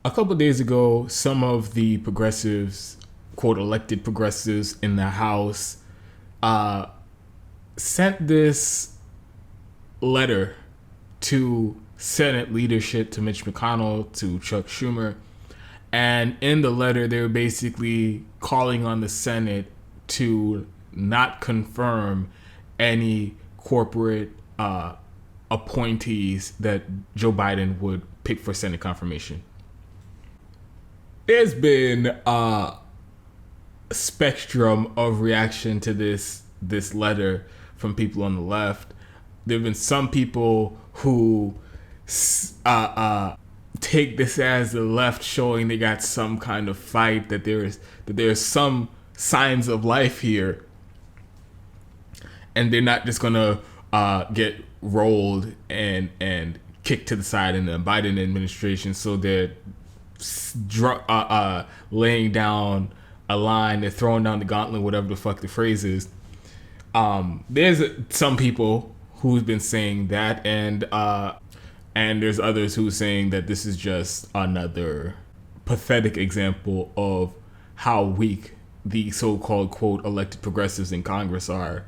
A couple days ago, some of the progressives, quote, elected progressives in the House, uh, sent this letter to Senate leadership, to Mitch McConnell, to Chuck Schumer. And in the letter, they were basically calling on the Senate to not confirm any corporate appointees that Joe Biden would pick for Senate confirmation. There's been a spectrum of reaction to this letter from people on the left. There have been some people who take this as the left showing they got some kind of fight, that there's some signs of life here, and they're not just gonna get rolled and kicked to the side in the Biden administration. So they're laying down a line, they're throwing down the gauntlet, whatever the fuck the phrase is. There's some people who've been saying that, and there's others who are saying that this is just another pathetic example of how weak the so-called, quote, elected progressives in Congress are,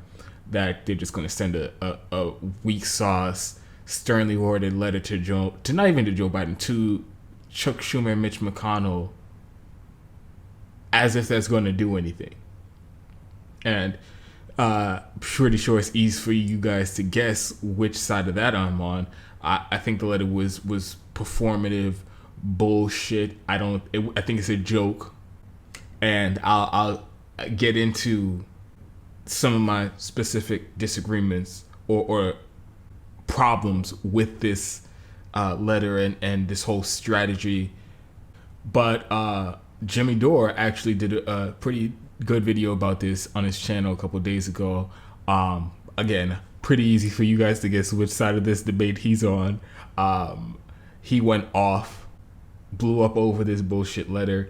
that they're just going to send a weak sauce, sternly worded letter to not even to Joe Biden, to Chuck Schumer and Mitch McConnell, as if that's going to do anything. And pretty sure it's easy for you guys to guess which side of that I'm on. I think the letter was performative bullshit. I think it's a joke, and I'll get into some of my specific disagreements or problems with this letter and this whole strategy. But Jimmy Dore actually did a pretty good video about this on his channel a couple days ago. Again, pretty easy for you guys to guess which side of this debate he's on. He went off, blew up over this bullshit letter.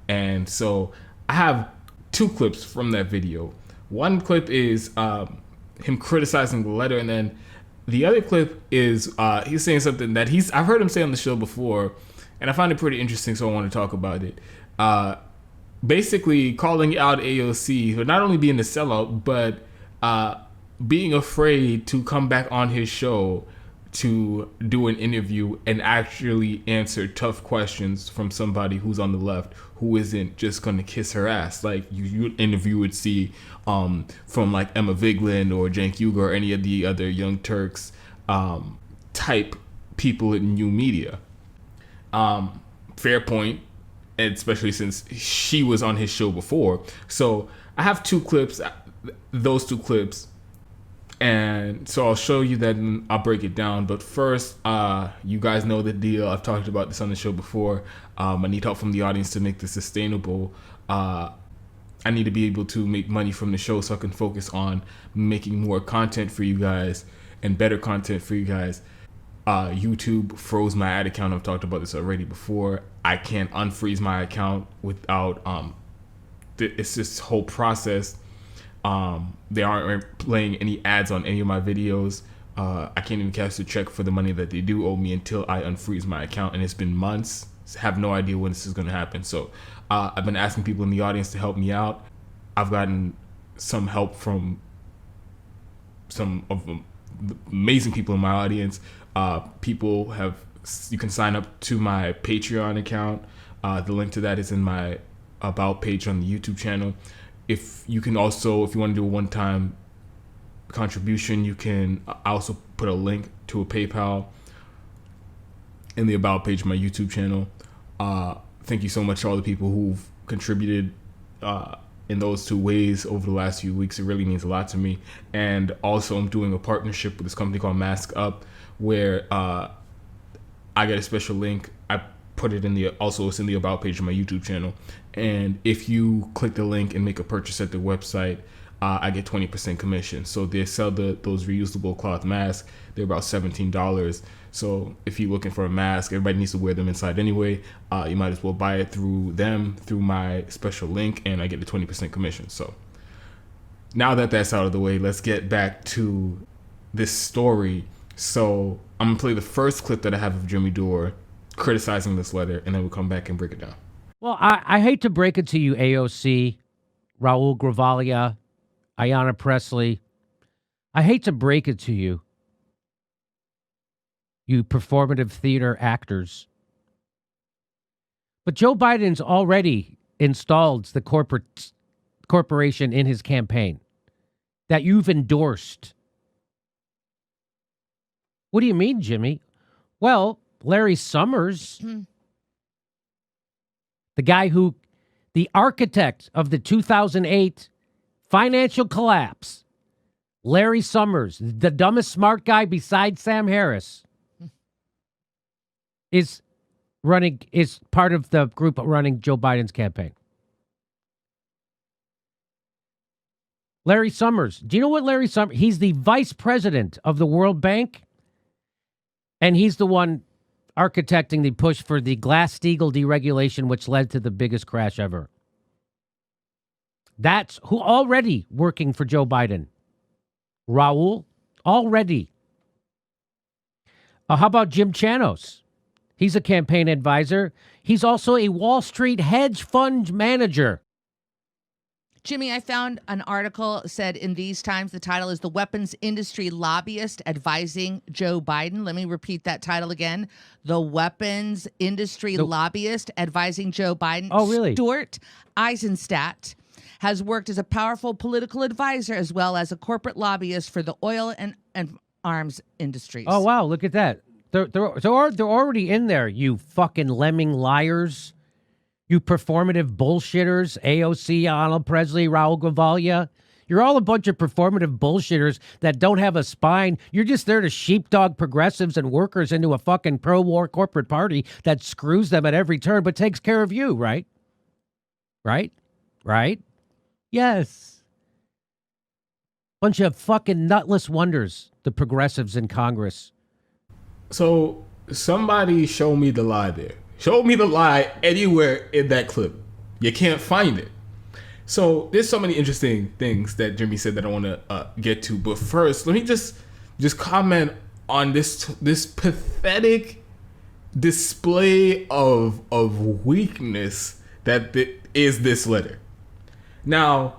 And so I have two clips from that video. One clip is him criticizing the letter, and then the other clip is he's saying something that I've heard him say on the show before, and I find it pretty interesting, so I want to talk about it. Basically calling out AOC for not only being a sellout, but being afraid to come back on his show to do an interview and actually answer tough questions from somebody who's on the left, who isn't just going to kiss her ass like you interview would see from like Emma Vigeland or Cenk Uygur or any of the other Young Turks type people in new media. Fair point, and especially since she was on his show before. So I have two clips, those two clips, and so I'll show you that and I'll break it down. But first, you guys know the deal. I've talked about this on the show before. I need help from the audience to make this sustainable. I need to be able to make money from the show so I can focus on making more content for you guys and better content for you guys. YouTube froze my ad account. I've talked about this already before. I can't unfreeze my account without it's this whole process. They aren't playing any ads on any of my videos. I can't even cash the check for the money that they do owe me until I unfreeze my account, and it's been months. I have no idea when this is going to happen. So I've been asking people in the audience to help me out. I've gotten some help from some of the amazing people in my audience. You can sign up to my Patreon account. The link to that is in my about page on the YouTube channel. If you want to do a one-time contribution, I also put a link to a PayPal in the about page of my YouTube channel. Thank you so much to all the people who've contributed in those two ways over the last few weeks. It really means a lot to me. And also I'm doing a partnership with this company called Mask Up, where I get a special link. I put it it's in the about page of my YouTube channel. And if you click the link and make a purchase at the website, I get 20% commission. So they sell those reusable cloth masks. They're about $17. So if you're looking for a mask, everybody needs to wear them inside anyway. You might as well buy it through my special link, and I get the 20% commission. So now that that's out of the way, let's get back to this story. So I'm gonna play the first clip that I have of Jimmy Dore criticizing this letter, and then we'll come back and break it down. Well, I hate to break it to you, AOC, Raul Gravalia, Ayanna Pressley. I hate to break it to you, you performative theater actors. But Joe Biden's already installed the corporation in his campaign that you've endorsed. What do you mean, Jimmy? Well, Larry Summers, the architect of the 2008 financial collapse, Larry Summers, the dumbest smart guy besides Sam Harris, is part of the group running Joe Biden's campaign. Larry Summers. Do you know what Larry Summers? He's the vice president of the World Bank, and he's the one architecting the push for the Glass-Steagall deregulation, which led to the biggest crash ever. That's who already working for Joe Biden. Raul, already. How about Jim Chanos? He's a campaign advisor. He's also a Wall Street hedge fund manager. Jimmy, I found an article said in these times, the title is The Weapons Industry Lobbyist Advising Joe Biden. Let me repeat that title again. The Weapons Industry Lobbyist Advising Joe Biden. Oh, really? Stuart Eisenstadt has worked as a powerful political advisor as well as a corporate lobbyist for the oil and arms industries. Oh, wow. Look at that. They're already in there, you fucking lemming liars. You performative bullshitters, AOC, Ayanna Pressley, Raul Gravalia. You're all a bunch of performative bullshitters that don't have a spine. You're just there to sheepdog progressives and workers into a fucking pro-war corporate party that screws them at every turn but takes care of you, right? Right? Right? Yes. Bunch of fucking nutless wonders, the progressives in Congress. So somebody show me the lie there. Show me the lie anywhere in that clip. You can't find it. So there's so many interesting things that Jimmy said that I want to get to. But first, let me just comment on this pathetic display of weakness that is this letter. Now,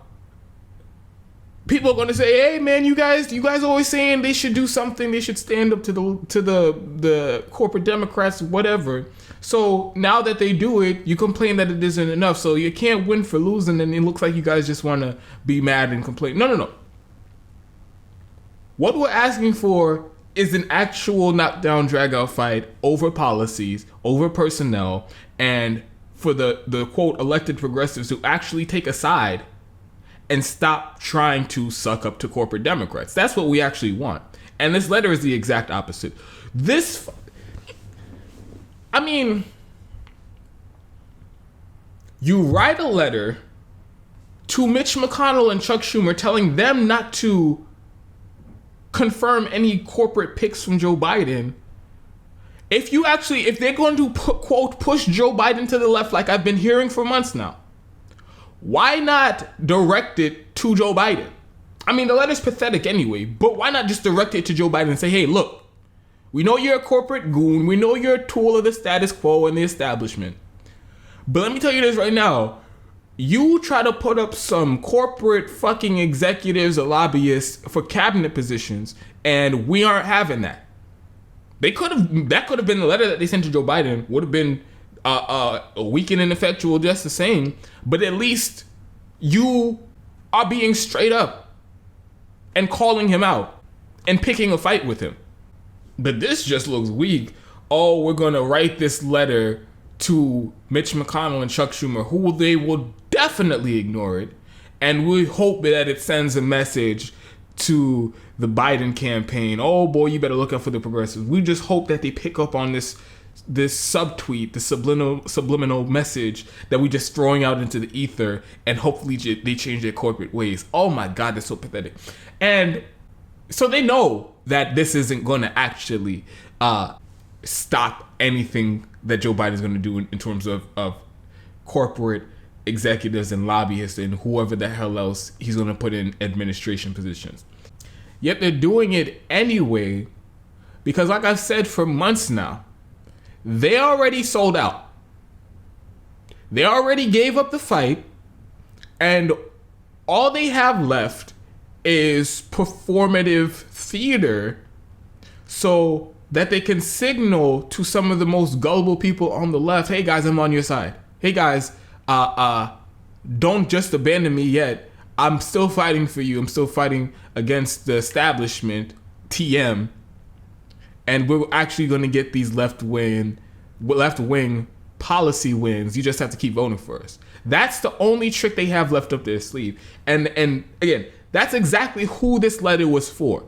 people are going to say, "Hey, man, you guys always saying they should do something. They should stand up to the corporate Democrats, whatever." So now that they do it, you complain that it isn't enough. So you can't win for losing, and it looks like you guys just want to be mad and complain. No. What we're asking for is an actual knockdown, drag-out fight over policies, over personnel, and for the quote elected progressives to actually take a side and stop trying to suck up to corporate Democrats. That's what we actually want. And this letter is the exact opposite. You write a letter to Mitch McConnell and Chuck Schumer telling them not to confirm any corporate picks from Joe Biden. If they're going to quote push Joe Biden to the left like I've been hearing for months now, why not direct it to Joe Biden? I mean, the letter's pathetic anyway, but why not just direct it to Joe Biden and say, "Hey, look, we know you're a corporate goon. We know you're a tool of the status quo and the establishment. But let me tell you this right now. You try to put up some corporate fucking executives or lobbyists for cabinet positions, and we aren't having that." That could have been the letter that they sent to Joe Biden. Would have been a weak and ineffectual just the same. But at least you are being straight up and calling him out and picking a fight with him. But this just looks weak. Oh, we're going to write this letter to Mitch McConnell and Chuck Schumer, who they will definitely ignore it. And we hope that it sends a message to the Biden campaign. Oh boy, you better look out for the progressives. We just hope that they pick up on this subtweet, the subliminal message that we just throwing out into the ether, and hopefully they change their corporate ways. Oh my God, that's so pathetic. And so they know that this isn't going to actually stop anything that Joe Biden is going to do in terms of corporate executives and lobbyists and whoever the hell else he's going to put in administration positions. Yet they're doing it anyway because, like I've said for months now, they already sold out. They already gave up the fight, and all they have left is performative theater so that they can signal to some of the most gullible people on the left, hey guys, I'm on your side. Hey guys, don't just abandon me yet. I'm still fighting for you. I'm still fighting against the establishment, TM, and we're actually going to get these left wing policy wins. You just have to keep voting for us. That's the only trick they have left up their sleeve. And again, that's exactly who this letter was for.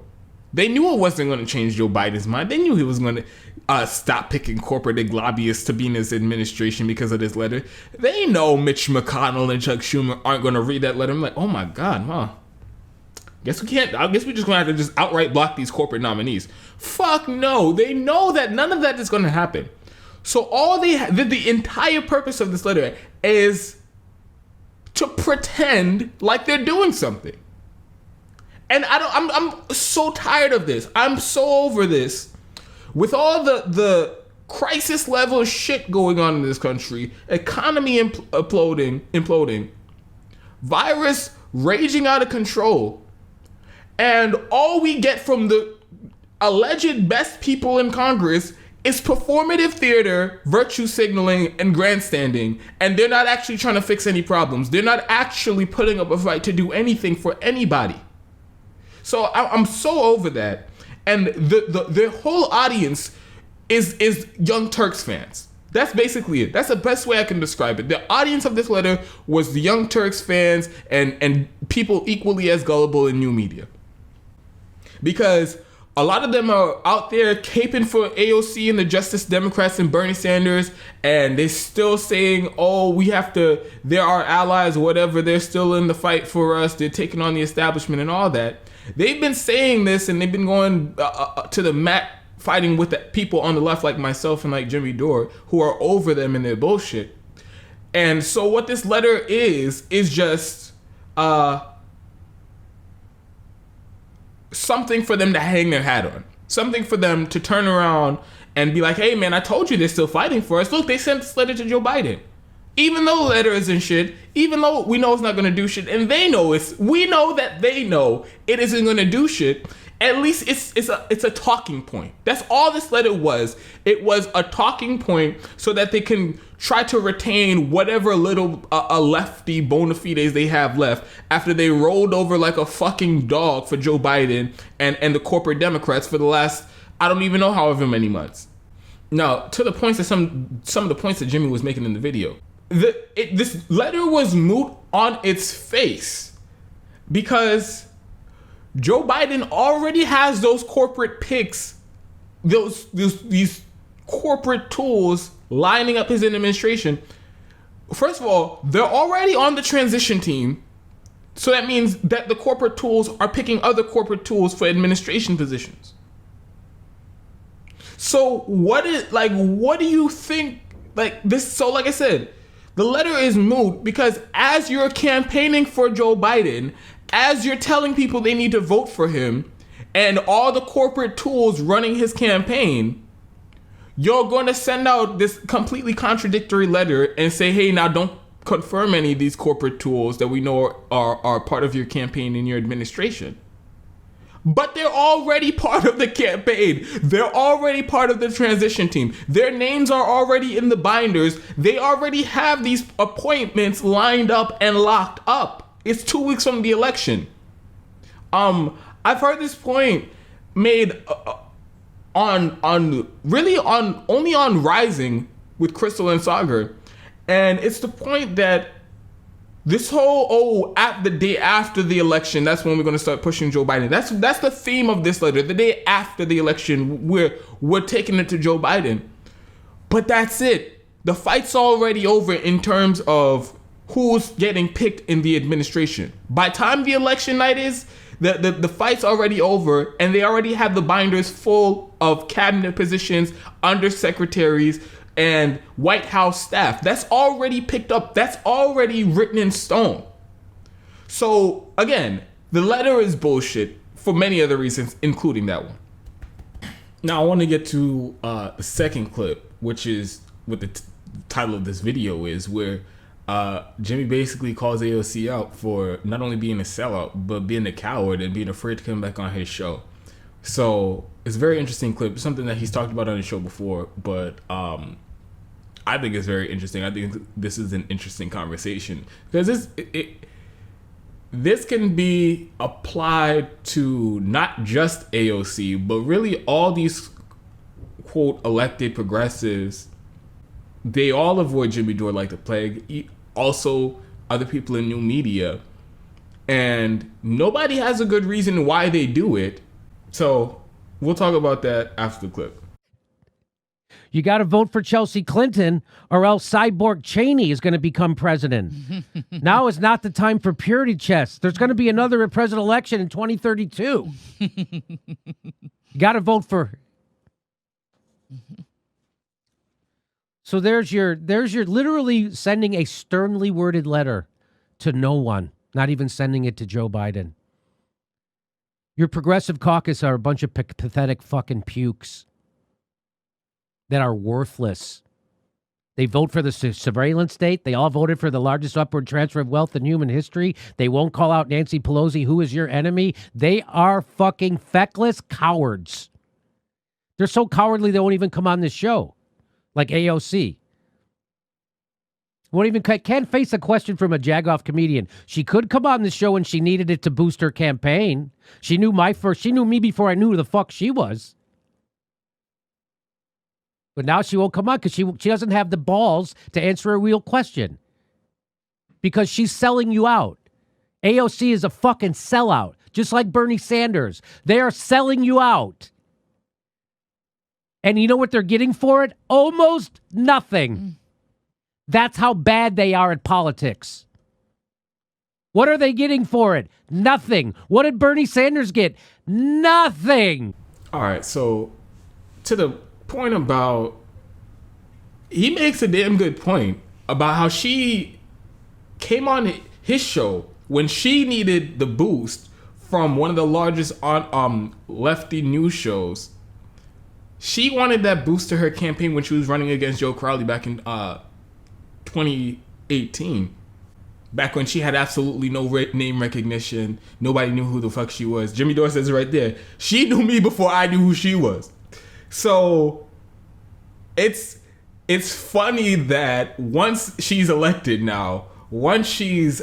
They knew it wasn't going to change Joe Biden's mind. They knew he was going to stop picking corporate lobbyists to be in his administration because of this letter. They know Mitch McConnell and Chuck Schumer aren't going to read that letter. I'm like, oh my God, huh? Guess we can't. I guess we're just going to have to just outright block these corporate nominees. Fuck no. They know that none of that is going to happen. So all the entire purpose of this letter is to pretend like they're doing something. And I'm so tired of this. I'm so over this. With all the crisis level shit going on in this country, economy imploding, virus raging out of control, and all we get from the alleged best people in Congress is performative theater, virtue signaling, and grandstanding. And they're not actually trying to fix any problems. They're not actually putting up a fight to do anything for anybody. So I'm so over that. And the whole audience is Young Turks fans. That's basically it. That's the best way I can describe it. The audience of this letter was the Young Turks fans and people equally as gullible in new media. Because a lot of them are out there caping for AOC and the Justice Democrats and Bernie Sanders, and they're still saying, oh, they're our allies or whatever. They're still in the fight for us. They're taking on the establishment and all that. They've been saying this, and they've been going to the mat fighting with the people on the left like myself and like Jimmy Dore, who are over them in their bullshit. And so what this letter is just something for them to hang their hat on. Something for them to turn around and be like, hey man, I told you they're still fighting for us. Look, they sent this letter to Joe Biden. Even though the letter isn't shit, even though we know it's not going to do shit, and we know that they know it isn't going to do shit, at least it's a talking point. That's all this letter was. It was a talking point so that they can try to retain whatever little lefty bona fides they have left after they rolled over like a fucking dog for Joe Biden and the corporate Democrats for the last, I don't even know however many months. Now, to the points that some of the points that Jimmy was making in the video. This letter was moot on its face because Joe Biden already has those corporate picks, these corporate tools lining up his administration. First of all, they're already on the transition team, so that means that the corporate tools are picking other corporate tools for administration positions. So what do you think? Like this? So like I said, the letter is moot because as you're campaigning for Joe Biden, as you're telling people they need to vote for him, and all the corporate tools running his campaign, you're going to send out this completely contradictory letter and say, hey, now don't confirm any of these corporate tools that we know are part of your campaign in your administration. But they're already part of the campaign. They're already part of the transition team. Their names are already in the binders. They already have these appointments lined up and locked up. It's 2 weeks from the election. I've heard this point made only on Rising with Crystal and Sagar, and it's the point that this whole at the day after the election, that's when we're going to start pushing Joe Biden. That's the theme of this letter. The day after the election, we're taking it to Joe Biden. But that's it. The fight's already over in terms of who's getting picked in the administration. By the time the election night is, the fight's already over, and they already have the binders full of cabinet positions, undersecretaries, and White House staff. That's already picked up. That's already written in stone. So again, the letter is bullshit for many other reasons, including that one. Now I want to get to the second clip, which is what the title of this video is, where Jimmy basically calls AOC out for not only being a sellout, but being a coward and being afraid to come back on his show. So it's a very interesting clip. It's something that he's talked about on his show before, but I think it's very interesting. I think this is an interesting conversation because this can be applied to not just AOC, but really all these quote elected progressives. They all avoid Jimmy Dore like the plague. Also, other people in new media, and nobody has a good reason why they do it. So we'll talk about that after the clip. You got to vote for Chelsea Clinton or else Cyborg Cheney is going to become president. Now is not the time for purity checks. There's going to be another president election in 2032. You got to vote for. So there's your literally sending a sternly worded letter to no one, not even sending it to Joe Biden. Your progressive caucus are a bunch of pathetic fucking pukes that are worthless. They vote for the surveillance state. They all voted for the largest upward transfer of wealth in human history. They won't call out Nancy Pelosi, who is your enemy. They are fucking feckless cowards. They're so cowardly they won't even come on this show, like AOC. Won't even can't face a question from a jagoff comedian. She could come on the show when she needed it to boost her campaign. She knew me before I knew who the fuck she was. But now she won't come on because she doesn't have the balls to answer a real question. Because she's selling you out. AOC is a fucking sellout, just like Bernie Sanders. They are selling you out. And you know what they're getting for it? Almost nothing. That's how bad they are at politics. What are they getting for it? Nothing. What did Bernie Sanders get? Nothing. All right, so to the point about, he makes a damn good point about how she came on his show when she needed the boost from one of the largest lefty news shows. She wanted that boost to her campaign when she was running against Joe Crowley back in 2018. Back when she had absolutely no name recognition. Nobody knew who the fuck she was. Jimmy Dore says it right there. She knew me before I knew who she was. So it's funny that once she's elected now, once she's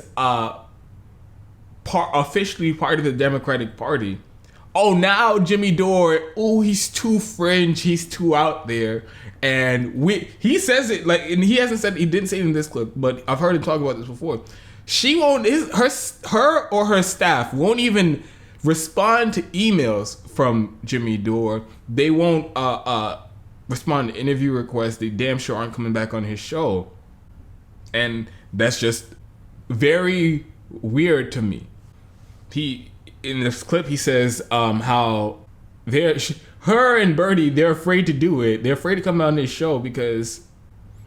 officially part of the Democratic Party, oh, now Jimmy Dore, oh, he's too fringe, he's too out there. And he says it like, and he didn't say it in this clip, but I've heard him talk about this before. She won't, her or her staff won't even respond to emails from Jimmy Dore. They won't respond to interview requests. They damn sure aren't coming back on his show. And that's just very weird to me. In this clip, he says how her and Bernie, they're afraid to do it. They're afraid to come on this show because,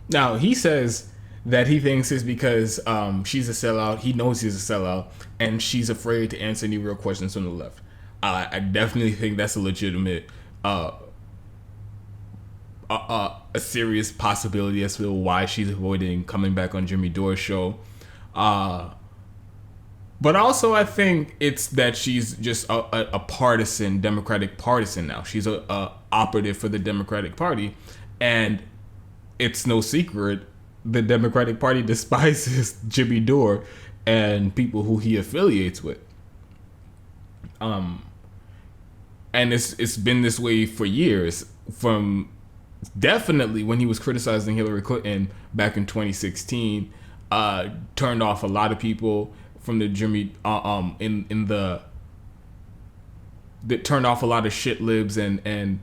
now he says that he thinks it's because she's a sellout. He knows he's a sellout, and she's afraid to answer any real questions from the left. I definitely think that's a legitimate, a serious possibility as to why she's avoiding coming back on Jimmy Dore's show. But also, I think it's that she's just a partisan, Democratic partisan now. She's a operative for the Democratic Party. And it's no secret, the Democratic Party despises Jimmy Dore and people who he affiliates with. And it's been this way for years. From definitely when he was criticizing Hillary Clinton back in 2016, turned off a lot of people from the Jimmy that turned off a lot of shit libs and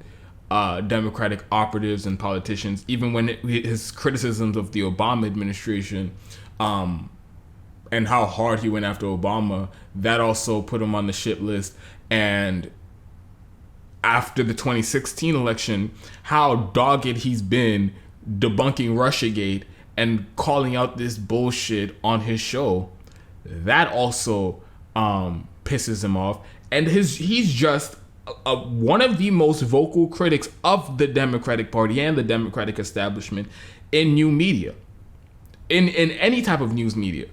Democratic operatives and politicians. Even when his criticisms of the Obama administration and how hard he went after Obama, that also put him on the shit list. And after the 2016 election, how dogged he's been debunking Russiagate and calling out this bullshit on his show. That also pisses him off. And he's just one of the most vocal critics of the Democratic Party and the Democratic establishment in new media, in any type of news media.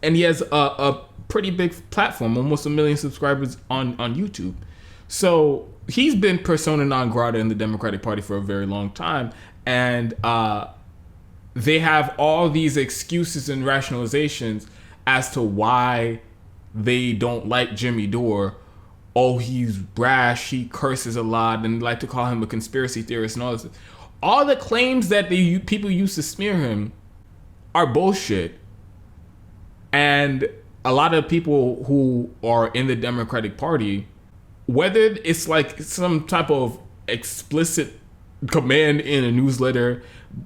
And he has a pretty big platform, almost 1 million subscribers on YouTube. So he's been persona non grata in the Democratic Party for a very long time. And they have all these excuses and rationalizations as to why they don't like Jimmy Dore. Oh, he's brash, he curses a lot, and like to call him a conspiracy theorist and all this. All the claims that people used to smear him are bullshit. And a lot of people who are in the Democratic Party, whether it's like some type of explicit command in a newsletter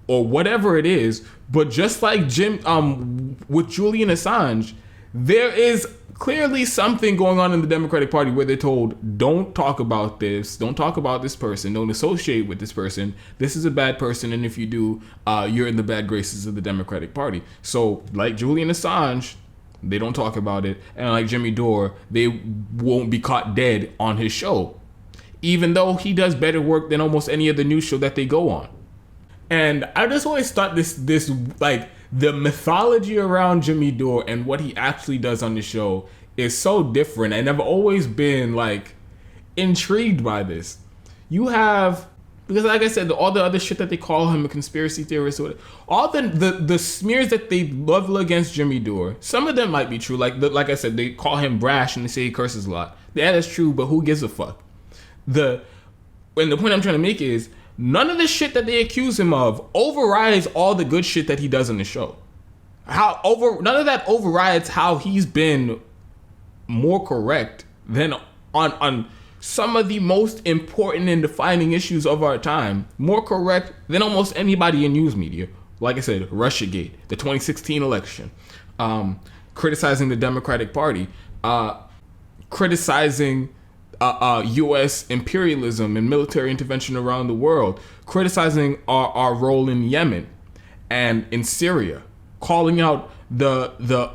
or whatever it is, but just like with Julian Assange, there is clearly something going on in the Democratic Party where they're told, don't talk about this, don't talk about this person, don't associate with this person, this is a bad person, and if you do, you're in the bad graces of the Democratic Party. So like Julian Assange, they don't talk about it, and like Jimmy Dore, they won't be caught dead on his show, even though he does better work than almost any other news show that they go on. And I just always thought this like the mythology around Jimmy Dore and what he actually does on the show is so different, and I've always been like intrigued by this. You have, because like I said, all the other shit that they call him a conspiracy theorist, or all the smears that they level against Jimmy Dore, some of them might be true. Like I said, they call him brash and they say he curses a lot. Yeah, that's true, but who gives a fuck? And the point I'm trying to make is, none of the shit that they accuse him of overrides all the good shit that he does on the show. None of that overrides how he's been more correct than on some of the most important and defining issues of our time. More correct than almost anybody in news media. Like I said, Russiagate, the 2016 election, criticizing the Democratic Party, criticizing U.S. imperialism and military intervention around the world, criticizing our role in Yemen and in Syria, calling out the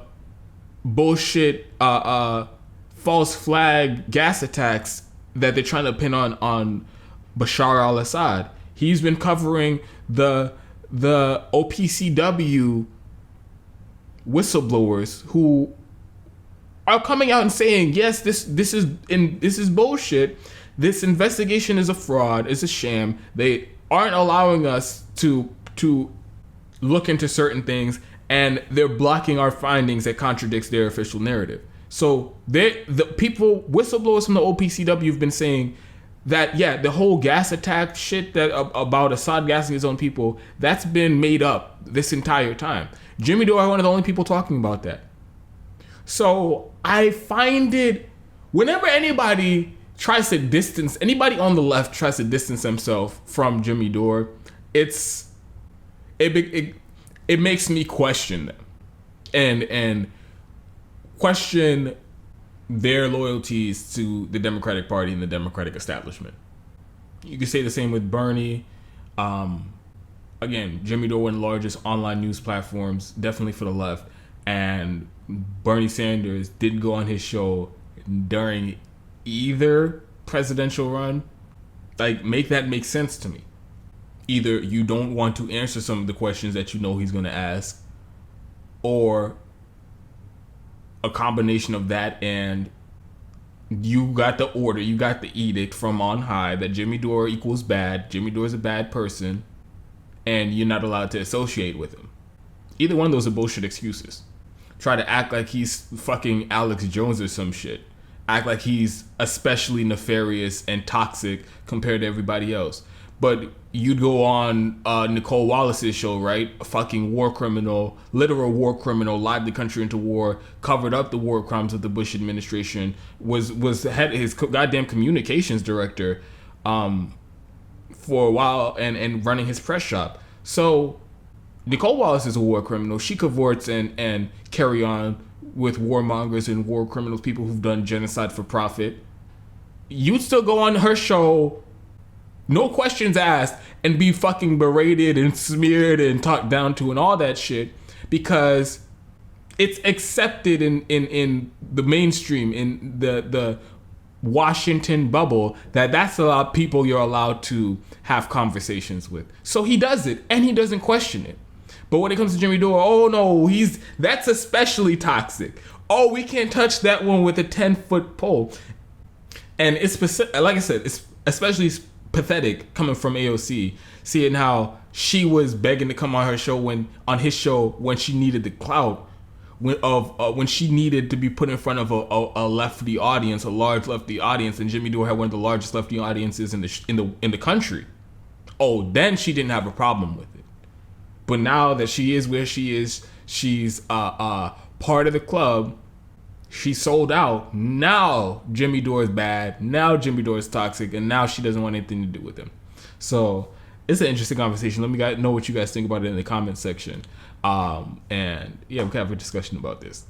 bullshit false flag gas attacks that they're trying to pin on Bashar al-Assad. He's been covering the OPCW whistleblowers who are coming out and saying, yes, this is bullshit. This investigation is a fraud, it's a sham. They aren't allowing us to look into certain things, and they're blocking our findings that contradicts their official narrative. So the whistleblowers from the OPCW have been saying that, yeah, the whole gas attack shit that about Assad gassing his own people, that's been made up this entire time. Jimmy Dore are one of the only people talking about that. So I find it, whenever anybody on the left tries to distance themselves from Jimmy Dore, it makes me question them and question their loyalties to the Democratic Party and the Democratic establishment. You could say the same with Bernie. Again, Jimmy Dore, one of the largest online news platforms, definitely for the left. And Bernie Sanders didn't go on his show during either presidential run. Like, make that make sense to me. Either you don't want to answer some of the questions that you know he's going to ask, or a combination of that, and you got the order, you got the edict from on high that Jimmy Dore equals bad, Jimmy Dore is a bad person, and you're not allowed to associate with him. Either one of those are bullshit excuses. Try to act like he's fucking Alex Jones or some shit. Act like he's especially nefarious and toxic compared to everybody else. But you'd go on Nicole Wallace's show, right? A fucking war criminal, literal war criminal, lied the country into war, covered up the war crimes of the Bush administration, was his goddamn communications director for a while, and running his press shop. So Nicole Wallace is a war criminal. She cavorts and carry on with warmongers and war criminals, people who've done genocide for profit. You'd still go on her show, no questions asked, and be fucking berated and smeared and talked down to and all that shit, because it's accepted in the mainstream, in the Washington bubble that's a lot of people you're allowed to have conversations with. So he does it, and he doesn't question it. But when it comes to Jimmy Dore, oh no, that's especially toxic. Oh, we can't touch that one with a 10-foot pole. And it's specific, like I said, it's especially pathetic coming from AOC, seeing how she was begging to come on his show when she needed the clout, when she needed to be put in front of a lefty audience, a large lefty audience, and Jimmy Dore had one of the largest lefty audiences in the country. Oh, then she didn't have a problem with it. But now that she is where she is, she's part of the club. She sold out. Now Jimmy Dore is bad. Now Jimmy Dore is toxic, and now she doesn't want anything to do with him. So it's an interesting conversation. Let me know what you guys think about it in the comment section. And yeah, we can have a discussion about this.